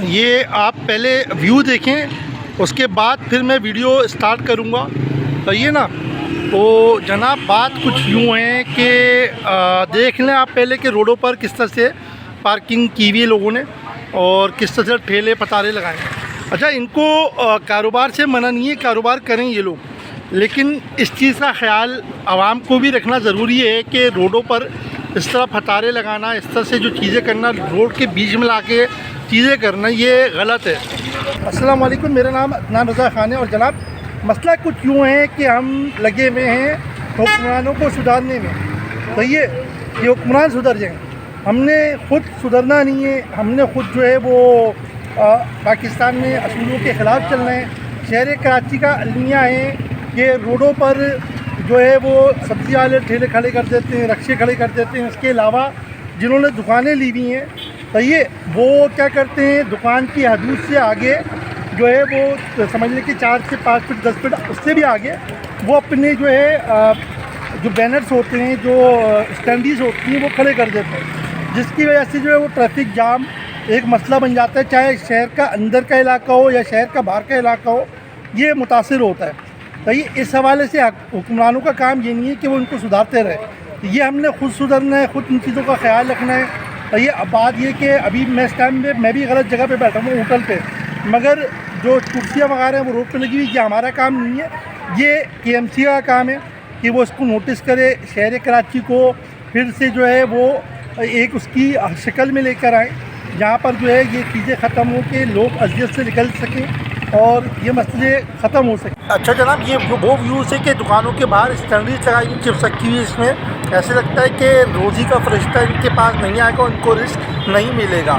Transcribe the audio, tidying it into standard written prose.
یہ آپ پہلے ویو دیکھیں، اس کے بعد پھر میں ویڈیو اسٹارٹ کروں گا، صحیح ہے نا؟ تو جناب بات کچھ یوں ہے کہ دیکھ لیں آپ پہلے کہ روڈوں پر کس طرح سے پارکنگ کی ہوئی ہے لوگوں نے اور کس طرح سے ٹھیلے پتارے لگائے ہیں۔ اچھا، ان کو کاروبار سے منع نہیں ہے، کاروبار کریں یہ لوگ، لیکن اس چیز کا خیال عوام کو بھی رکھنا ضروری ہے کہ روڈوں پر اس طرح پتارے لگانا، اس طرح سے جو چیزیں کرنا، روڈ کے بیچ میں لا کے چیزیں کرنا، یہ غلط ہے۔ السلام علیکم، میرا نام عدنان رضا خان ہے، اور جناب مسئلہ کچھ یوں ہے کہ ہم لگے ہوئے ہیں حکمرانوں کو سدھارنے میں، صحیح ہے کہ حکمران سدھر جائیں۔ ہم نے خود سدھرنا نہیں ہے، ہم نے خود جو ہے وہ پاکستان میں اصولوں کے خلاف چلنا ہے۔ شہر کراچی کا المیہ ہے کہ روڈوں پر جو ہے وہ سبزی والے ٹھیلے کھڑے کر دیتے ہیں، رکشے کھڑے کر دیتے ہیں۔ اس کے علاوہ جنہوں نے دکانیں لی ہوئی ہیں، صحیح ہے، وہ کیا کرتے ہیں، دکان کی حدود سے آگے جو ہے وہ سمجھ لیں کہ 4 سے 5 فٹ 10 فٹ اس سے بھی آگے وہ اپنے جو ہے جو بینرز ہوتے ہیں، جو اسٹینڈیز ہوتی ہیں، وہ کھڑے کر دیتے ہیں، جس کی وجہ سے جو ہے وہ ٹریفک جام ایک مسئلہ بن جاتا ہے، چاہے شہر کا اندر کا علاقہ ہو یا شہر کا باہر کا علاقہ ہو، یہ متاثر ہوتا ہے۔ صحیح، اس حوالے سے حکمرانوں کا کام یہ نہیں ہے کہ وہ ان کو سدھارتے رہے، یہ ہم نے خود سدھرنا ہے، خود ان چیزوں کا خیال رکھنا ہے۔ یہ اب بات یہ کہ ابھی میں اس ٹائم میں بھی غلط جگہ پہ بیٹھا ہوں، ہوٹل پہ، مگر جو کرسیاں وغیرہ ہیں وہ روڈ پہ لگی ہوئی، یہ ہمارا کام نہیں ہے، یہ KMC کا کام ہے کہ وہ اس کو نوٹس کرے، شہر کراچی کو پھر سے جو ہے وہ ایک اس کی شکل میں لے کر آئیں جہاں پر جو ہے یہ چیزیں ختم ہو کے لوگ اذیت سے نکل سکیں اور یہ مسئلے ختم ہو سکیں۔ اچھا جناب، یہ وہ ویوز ہے کہ دکانوں کے باہر اسٹینڈیز لگائی ہوئی، چپس رکھی ہوئی، اس میں ایسے لگتا ہے کہ روزی کا فرشتہ ان کے پاس نہیں آئے گا، ان کو رزق نہیں ملے گا۔